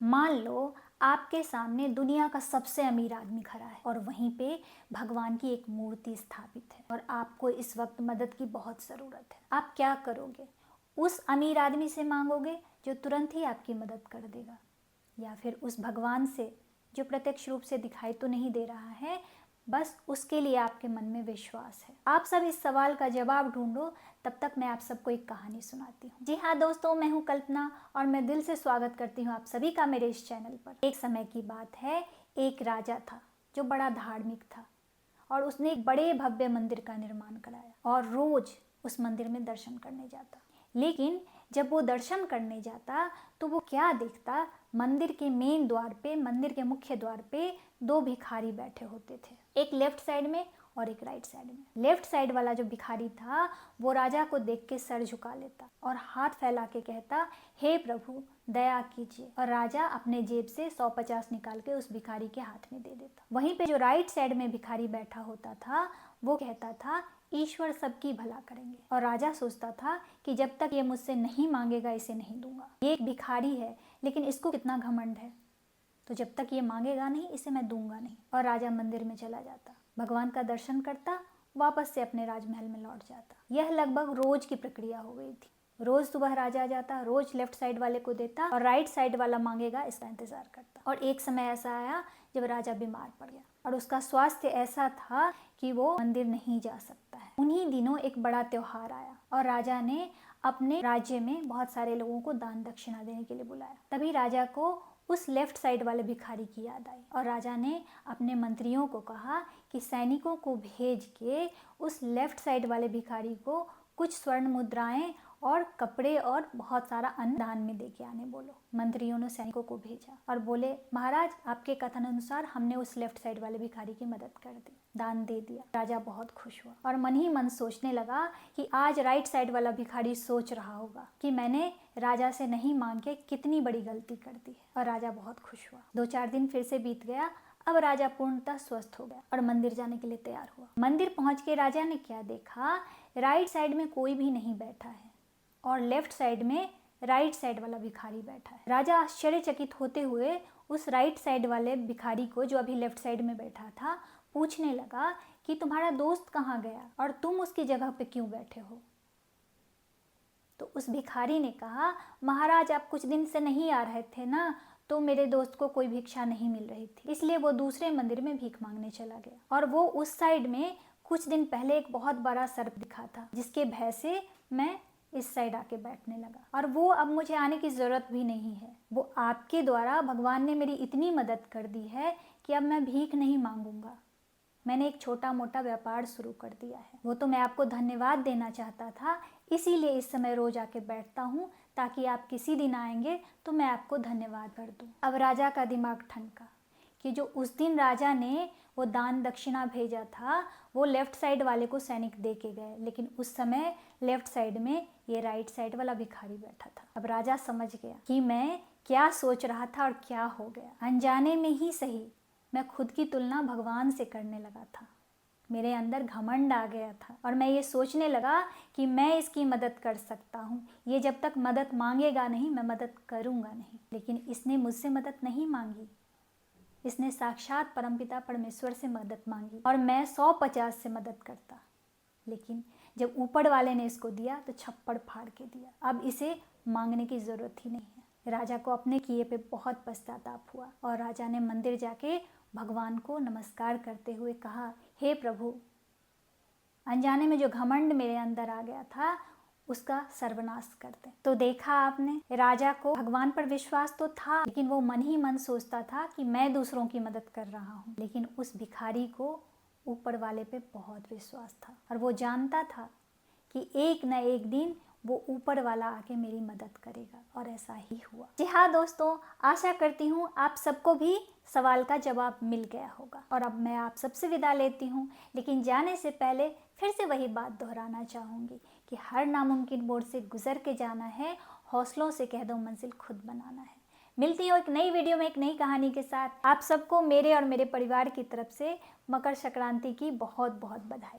मान लो आपके सामने दुनिया का सबसे अमीर आदमी खड़ा है और वहीं पे भगवान की एक मूर्ति स्थापित है और आपको इस वक्त मदद की बहुत ज़रूरत है। आप क्या करोगे? उस अमीर आदमी से मांगोगे जो तुरंत ही आपकी मदद कर देगा, या फिर उस भगवान से जो प्रत्यक्ष रूप से दिखाई तो नहीं दे रहा है, बस उसके लिए आपके मन में विश्वास है? आप सब इस सवाल का जवाब ढूंढो, तब तक मैं आप सबको एक कहानी सुनाती हूँ। जी हाँ दोस्तों, मैं हूँ कल्पना और मैं दिल से स्वागत करती हूँ आप सभी का मेरे इस चैनल पर। एक समय की बात है, एक राजा था जो बड़ा धार्मिक था और उसने एक बड़े भव्य मंदिर का निर्माण कराया और रोज उस मंदिर में दर्शन करने जाता। लेकिन जब वो दर्शन करने जाता तो वो क्या देखता, मंदिर के मेन द्वार पे, मंदिर के मुख्य द्वार पे दो भिखारी बैठे होते थे, एक लेफ्ट साइड में और एक राइट साइड में। लेफ्ट साइड वाला जो भिखारी था वो राजा को देख के सर झुका लेता और हाथ फैला के कहता, हे प्रभु दया कीजिए, और राजा अपने जेब से 150 निकाल के उस भिखारी के हाथ में दे देता। वहीं पे जो राइट साइड में भिखारी बैठा होता था वो कहता था, ईश्वर सबकी भला करेंगे, और राजा सोचता था कि जब तक ये मुझसे नहीं मांगेगा इसे नहीं दूंगा। ये एक भिखारी है लेकिन इसको कितना घमंड है, तो जब तक ये मांगेगा नहीं इसे मैं दूंगा नहीं। और राजा मंदिर में चला जाता, भगवान का दर्शन करता, वापस से अपने राजमहल में लौट जाता। यह लगभग रोज की प्रक्रिया हो गई थी। रोज सुबह राजा जाता, रोज लेफ्ट साइड वाले को देता और राइट साइड वाला मांगेगा इसका इंतजार करता। और एक समय ऐसा आया जब राजा बीमार पड़ गया और उसका स्वास्थ्य ऐसा था कि वो मंदिर नहीं जा सकता है। उन्हीं दिनों एक बड़ा त्योहार आया और राजा ने अपने राज्य में बहुत सारे लोगों को दान दक्षिणा देने के लिए बुलाया। तभी राजा को उस लेफ्ट साइड वाले भिखारी की याद आई और राजा ने अपने मंत्रियों को कहा कि सैनिकों को भेज के उस लेफ्ट साइड वाले भिखारी को कुछ स्वर्ण मुद्राएं और कपड़े और बहुत सारा अन्न दान में दे के आने बोलो। मंत्रियों ने सैनिकों को भेजा और बोले, महाराज आपके कथन अनुसार हमने उस लेफ्ट साइड वाले भिखारी की मदद कर दी, दान दे दिया। राजा बहुत खुश हुआ और मन ही मन सोचने लगा कि आज राइट साइड वाला भिखारी सोच रहा होगा कि मैंने राजा से नहीं मांग के कितनी बड़ी गलती कर दी है। और राजा बहुत खुश हुआ। 2-4 दिन फिर से बीत गया। अब राजा पूर्णतः स्वस्थ हो गया और मंदिर जाने के लिए तैयार हुआ। मंदिर पहुंच के राजा ने क्या देखा, राइट साइड में कोई भी नहीं बैठा है और लेफ्ट साइड में राइट साइड वाला भिखारी बैठा है। राजा आश्चर्यचकित होते हुए उस राइट साइड वाले भिखारी को, जो अभी लेफ्ट साइड में बैठा था, पूछने लगा कि तुम्हारा दोस्त कहाँ गया और तुम उसकी जगह पे क्यों बैठे हो? तो उस भिखारी ने कहा, महाराज आप कुछ दिन से नहीं आ रहे थे ना, तो मेरे दोस्त को कोई भिक्षा नहीं मिल रही थी, इसलिए वो दूसरे मंदिर में भीख मांगने चला गया। और वो उस साइड में कुछ दिन पहले एक बहुत बड़ा सर्प दिखा था, जिसके भय से मैं इस साइड आके बैठने लगा, और वो अब मुझे आने की जरूरत भी नहीं है। वो आपके द्वारा भगवान ने मेरी इतनी मदद कर दी है कि अब मैं भीख नहीं मांगूंगा। मैंने एक छोटा मोटा व्यापार शुरू कर दिया है, वो तो मैं आपको धन्यवाद देना चाहता था, इसीलिए इस समय रोज आके बैठता हूँ, ताकि आप किसी दिन आएंगे तो मैं आपको धन्यवाद कर दूँ। अब राजा का दिमाग ठनका कि जो उस दिन राजा ने वो दान दक्षिणा भेजा था वो लेफ्ट साइड वाले को सैनिक दे के गए, लेकिन उस समय लेफ्ट साइड में ये राइट साइड वाला भिखारी बैठा था। अब राजा समझ गया कि मैं क्या सोच रहा था और क्या हो गया। अनजाने में ही सही मैं खुद की तुलना भगवान से करने लगा था। मेरे अंदर घमंड आ गया था और मैं ये सोचने लगा कि मैं इसकी मदद कर सकता हूँ, ये जब तक मदद मांगेगा नहीं मैं मदद करूँगा नहीं। लेकिन इसने मुझसे मदद नहीं मांगी, इसने साक्षात परमपिता परमेश्वर से मदद मांगी और मैं 150 से मदद करता। लेकिन जब ऊपर वाले ने इसको दिया तो छप्पड़ फाड़ के दिया, अब इसे मांगने की जरूरत ही नहीं है। राजा को अपने किए पे बहुत पश्चाताप हुआ और राजा ने मंदिर जाके भगवान को नमस्कार करते हुए कहा, हे प्रभु, अनजाने में जो घमंड मेरे अंदर आ गया था उसका सर्वनाश करते। तो देखा आपने, राजा को भगवान पर विश्वास तो था, लेकिन वो मन ही मन सोचता था कि मैं दूसरों की मदद कर रहा हूँ। लेकिन उस भिखारी को ऊपर वाले पे बहुत विश्वास था और वो जानता था कि एक न एक दिन वो ऊपर वाला आके मेरी मदद करेगा, और ऐसा ही हुआ। जी हाँ दोस्तों, आशा करती हूँ आप सबको भी सवाल का जवाब मिल गया होगा और अब मैं आप सबसे विदा लेती हूँ। लेकिन जाने से पहले फिर से वही बात दोहराना चाहूँगी कि हर नामुमकिन मोड़ से गुजर के जाना है, हौसलों से कह दो मंजिल खुद बनाना है। मिलती हूँ एक नई वीडियो में एक नई कहानी के साथ। आप सबको मेरे और मेरे परिवार की तरफ से मकर संक्रांति की बहुत बहुत बधाई।